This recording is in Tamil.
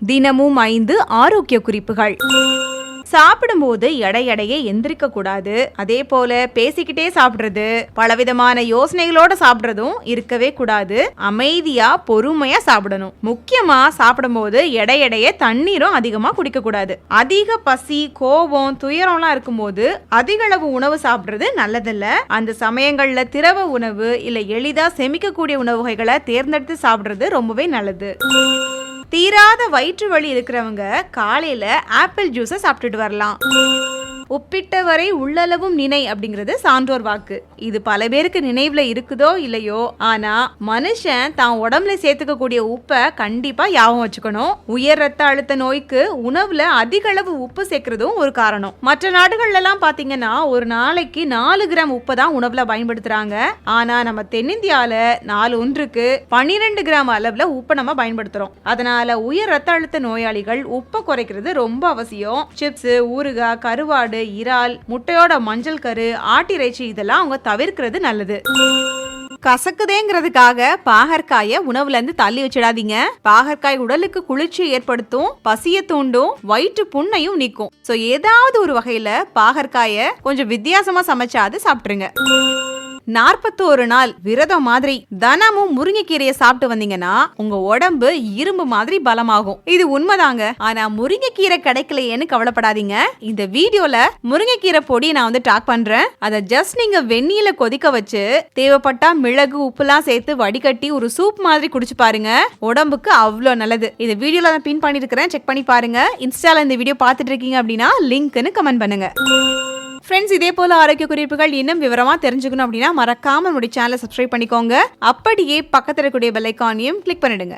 தினமும் 5 ஆரோக்கிய குறிப்புகள். சாப்பிடும்போது எடையே எந்திரிக்க கூடாது. அதே போல பேசிக்கிட்டே சாப்பிடுறது, பலவிதமான யோசனைகளோட சாப்பிடுறதும் இருக்கவே கூடாது. அமைதியா பொறுமையா சாப்பிடணும். முக்கியமா சாப்பிடும்போது எடையே தண்ணீரும் அதிகமா குடிக்க கூடாது. அதிக பசி, கோபம், துயரம்லாம் இருக்கும்போது அதிக அளவு உணவு சாப்பிடுறது நல்லதில்ல. அந்த சமயங்கள்ல திரவ உணவு இல்ல எளிதா செமிக்கக்கூடிய உணவு வகைகளை தேர்ந்தெடுத்து சாப்பிடுறது ரொம்பவே நல்லது. தீராத வயிற்று வலி இருக்கிறவங்க காலையில ஆப்பிள் ஜூஸை சாப்பிட்டுட்டு வரலாம். உப்பிட்டவரை உள்ளளவும் நினை அப்படிங்கிறது சான்றோர் வாக்கு. இது பல பேருக்கு நினைவுல இருக்குதோ இல்லையோ, ஆனா மனுஷன் தான் உடம்புல சேர்த்துக்க கூடிய உப்பை கண்டிப்பா ஞாபகம் வச்சுக்கணும். உயர் ரத்த அழுத்த நோய்க்கு உணவுல அதிக அளவு உப்பு சேர்க்கறதும் ஒரு காரணம். மற்ற நாடுகள்ல எல்லாம் பாத்தீங்கன்னா ஒரு நாளைக்கு 4 கிராம் உப்பை தான் உணவுல பயன்படுத்துறாங்க. ஆனா நம்ம தென்னிந்தியால நாள் ஒன்றுக்கு 12 கிராம் அளவுல உப்பை நம்ம பயன்படுத்துறோம். அதனால உயர் ரத்த அழுத்த நோயாளிகள் உப்பை குறைக்கிறது ரொம்ப அவசியம். சிப்ஸ், ஊறுகாய், கருவாடு, இறால், முட்டையோட மஞ்சள் கரு, ஆட்டிறைச்சி இதெல்லாம் அவங்க தவிர்க்கிறது நல்லது. கசக்குதேங்கிறதுக்காக பாகற்காய உணவுல இருந்து தள்ளி வச்சிடாதீங்க. பாகற்காய் உடலுக்கு குளிர்ச்சியை ஏற்படுத்தும், பசிய தூண்டும், வயிற்று புண்ணையும் நீக்கும். சோ ஏதாவது ஒரு வகையில பாகற்காய கொஞ்சம் வித்தியாசமா சமைச்சாது சாப்பிட்டுருங்க. 41 நாள் விரதம் மாதிரி தினமும் முருங்கைக்கீரையை சாப்பிட்டு வந்தீங்கன்னா உங்க உடம்பு இரும்பு மாதிரி பலமாகும். இது உண்மைதாங்க. ஆனா முருங்கைக்கீரை கிடைக்கலையேன்னு கவலைப்படாதீங்க. இந்த வீடியோல முருங்கைக்கீரை பொடி நான் டாக் பண்றேன். அதை ஜஸ்ட் நீங்க வெந்நீர்ல கொதிக்க வச்சு தேவைப்பட்டா மிளகு, உப்புலாம் சேர்த்து வடிகட்டி ஒரு சூப் மாதிரி குடிச்சு பாருங்க. உடம்புக்கு அவ்வளோ நல்லது. இந்த வீடியோல நான் பின் பண்ணிருக்கிறேன், செக் பண்ணி பாருங்க. இன்ஸ்டால இந்த வீடியோ பார்த்துட்டு இருக்கீங்க அப்படின்னா லிங்க்னு கமெண்ட் பண்ணுங்க. ஃப்ரெண்ட்ஸ், இதே போல ஆரோக்கிய குறிப்புகள் இன்னும் விவரமா தெரிஞ்சுக்கணும் அப்படின்னா மறக்காம நம்முடைய சேனலை சப்ஸ்கிரைப் பண்ணிக்கோங்க. அப்படியே பக்கத்துல இருக்கக்கூடிய பெல் ஐகானையும் கிளிக் பண்ணிடுங்க.